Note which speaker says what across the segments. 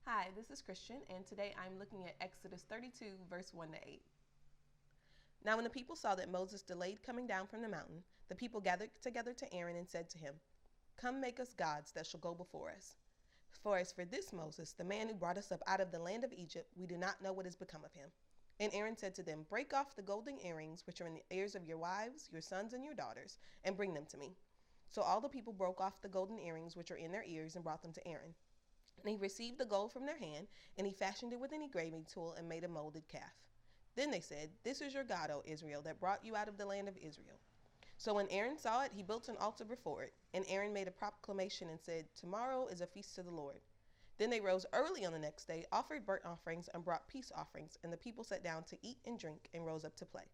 Speaker 1: Hi, this is Christian, and today I'm looking at Exodus 32, verse 1 to 8. Now, when the people saw that Moses delayed coming down from the mountain, the people gathered together to Aaron and said to him, "Come, make us gods that shall go before us. For as for this Moses, the man who brought us up out of the land of Egypt, we do not know what has become of him." And Aaron said to them, "Break off the golden earrings which are in the ears of your wives, your sons, and your daughters, and bring them to me." So all the people broke off the golden earrings which are in their ears and brought them to Aaron. And he received the gold from their hand, and he fashioned it with an engraving tool and made a molded calf. Then they said, "This is your God, O Israel, that brought you out of the land of Israel." So when Aaron saw it, he built an altar before it. And Aaron made a proclamation and said, "Tomorrow is a feast to the Lord." Then they rose early on the next day, offered burnt offerings, and brought peace offerings. And the people sat down to eat and drink and rose up to play.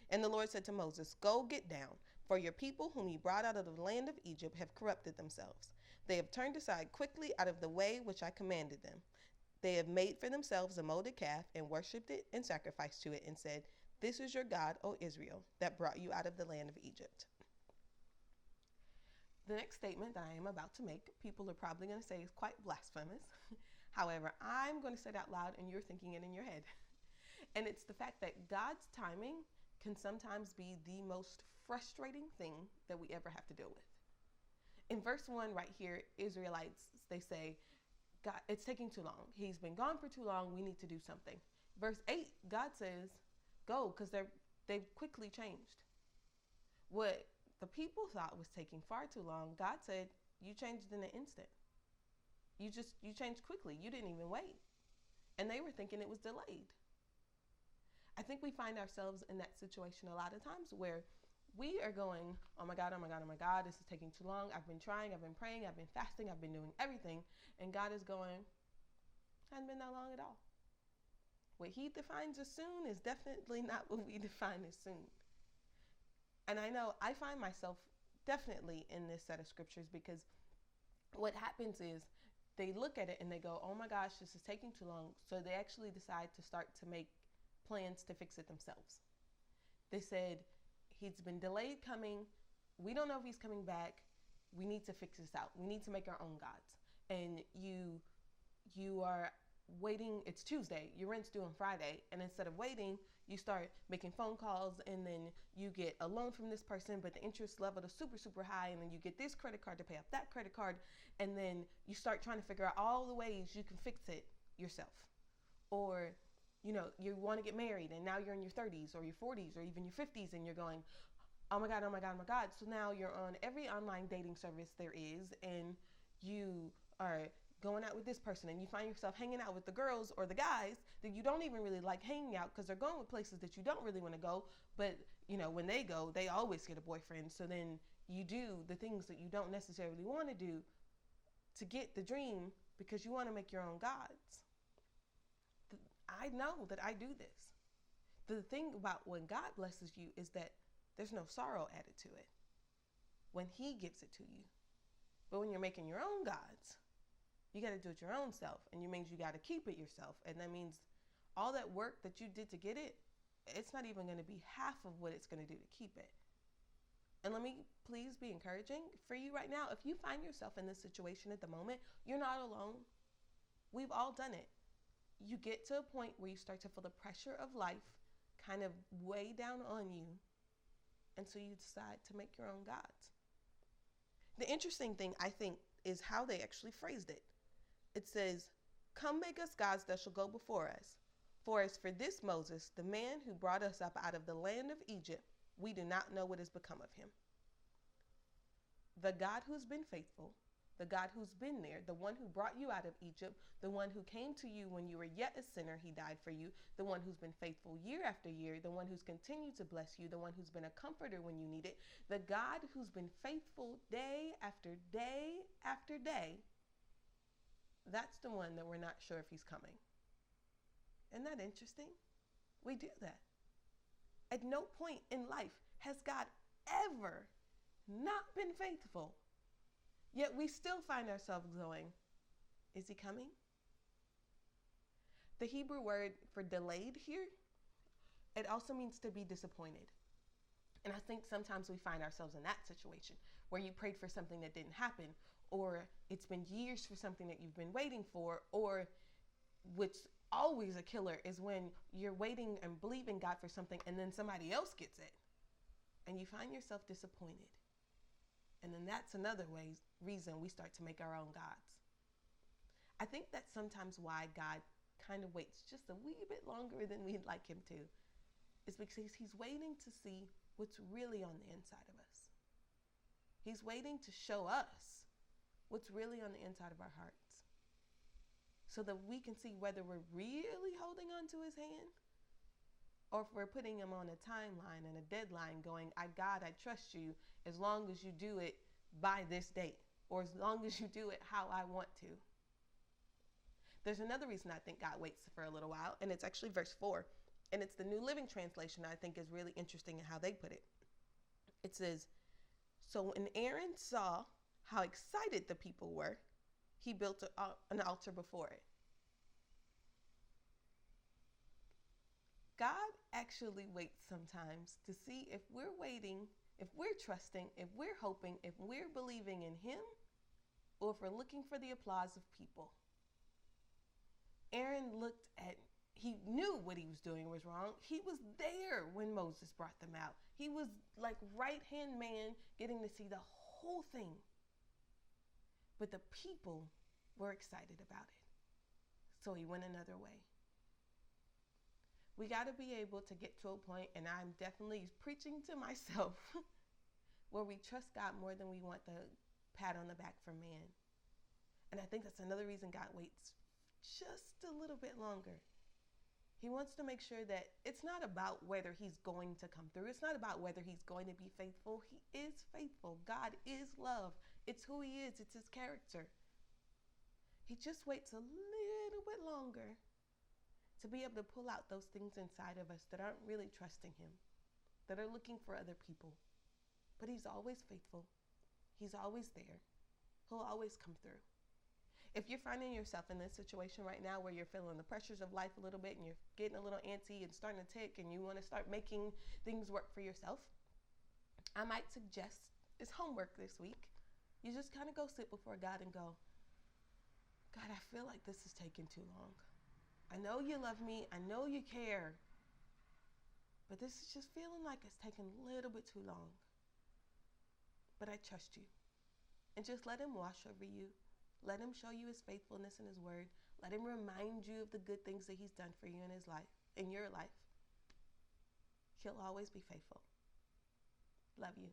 Speaker 1: And the Lord said to Moses, "Go, get down, for your people whom you brought out of the land of Egypt have corrupted themselves. They have turned aside quickly out of the way which I commanded them. They have made for themselves a molded calf and worshipped it and sacrificed to it and said, 'This is your God, O Israel, that brought you out of the land of Egypt.'" The next statement that I am about to make, people are probably going to say is quite blasphemous. However, I'm going to say it out loud and you're thinking it in your head. And it's the fact that God's timing can sometimes be the most frustrating thing that we ever have to deal with. In verse 1 right here, Israelites, they say, "God, it's taking too long. He's been gone for too long. We need to do something." Verse 8, God says, "Go," because they've quickly changed. What the people thought was taking far too long, God said, "You changed in an instant. You changed quickly. You didn't even wait." And they were thinking it was delayed. I think we find ourselves in that situation a lot of times where we are going, "Oh my God, oh my God, oh my God, this is taking too long. I've been trying, I've been praying, I've been fasting, I've been doing everything." And God is going, "Hasn't been that long at all." What he defines as soon is definitely not what we define as soon. And I know I find myself definitely in this set of scriptures because what happens is they look at it and they go, "Oh my gosh, this is taking too long." So they actually decide to start to make plans to fix it themselves. They said, "He's been delayed coming. We don't know if he's coming back. We need to fix this out. We need to make our own gods." And you are waiting. It's Tuesday. Your rent's due on Friday. And instead of waiting, you start making phone calls, and then you get a loan from this person, but the interest level is super, super high. And then you get this credit card to pay off that credit card. And then you start trying to figure out all the ways you can fix it yourself. Or you want to get married and now you're in your 30s or your 40s or even your 50s and you're going, "Oh my God, oh my God, oh my God." So now you're on every online dating service there is and you are going out with this person and you find yourself hanging out with the girls or the guys that you don't even really like hanging out because they're going with places that you don't really want to go. But, when they go, they always get a boyfriend. So then you do the things that you don't necessarily want to do to get the dream because you want to make your own gods. I know that I do this. The thing about when God blesses you is that there's no sorrow added to it when he gives it to you. But when you're making your own gods, you got to do it your own self. And it means you got to keep it yourself. And that means all that work that you did to get it, it's not even going to be half of what it's going to do to keep it. And let me please be encouraging for you right now. If you find yourself in this situation at the moment, you're not alone. We've all done it. You get to a point where you start to feel the pressure of life kind of weigh down on you. And so you decide to make your own gods. The interesting thing, I think, is how they actually phrased it. It says, "Come, make us gods that shall go before us. For as for this Moses, the man who brought us up out of the land of Egypt, we do not know what has become of him." The God who's been faithful, the God who's been there, the one who brought you out of Egypt, the one who came to you when you were yet a sinner, he died for you, the one who's been faithful year after year, the one who's continued to bless you, the one who's been a comforter when you need it, the God who's been faithful day after day after day, that's the one that we're not sure if he's coming. Isn't that interesting? We do that. At no point in life has God ever not been faithful. Yet we still find ourselves going, "Is he coming?" The Hebrew word for delayed here, it also means to be disappointed. And I think sometimes we find ourselves in that situation where you prayed for something that didn't happen, or it's been years for something that you've been waiting for, or which always a killer is when you're waiting and believing God for something and then somebody else gets it and you find yourself disappointed. And then that's another reason we start to make our own gods. I think that's sometimes why God kind of waits just a wee bit longer than we'd like him to. It's because he's waiting to see what's really on the inside of us. He's waiting to show us what's really on the inside of our hearts, so that we can see whether we're really holding on to his hand, or if we're putting him on a timeline and a deadline going, God, I trust you as long as you do it by this date, or as long as you do it how I want to. There's another reason I think God waits for a little while, and it's actually verse 4. And it's the New Living Translation I think is really interesting in how they put it. It says, so when Aaron saw how excited the people were, he built an altar before it. God actually waits sometimes to see if we're waiting, if we're trusting, if we're hoping, if we're believing in him, or if we're looking for the applause of people. Aaron he knew what he was doing was wrong. He was there when Moses brought them out. He was like right-hand man getting to see the whole thing. But the people were excited about it. So he went another way. We got to be able to get to a point, and I'm definitely preaching to myself, where we trust God more than we want the pat on the back from man. And I think that's another reason God waits just a little bit longer. He wants to make sure that it's not about whether he's going to come through. It's not about whether he's going to be faithful. He is faithful. God is love. It's who he is. It's his character. He just waits a little bit longer to be able to pull out those things inside of us that aren't really trusting him, that are looking for other people. But he's always faithful. He's always there. He'll always come through. If you're finding yourself in this situation right now where you're feeling the pressures of life a little bit and you're getting a little antsy and starting to tick and you want to start making things work for yourself, I might suggest this homework this week. You just kind of go sit before God and go, God, I feel like this is taking too long. I know you love me. I know you care. But this is just feeling like it's taking a little bit too long. But I trust you. And just let him wash over you. Let him show you his faithfulness in his word. Let him remind you of the good things that he's done for you in his life, in your life. He'll always be faithful. Love you.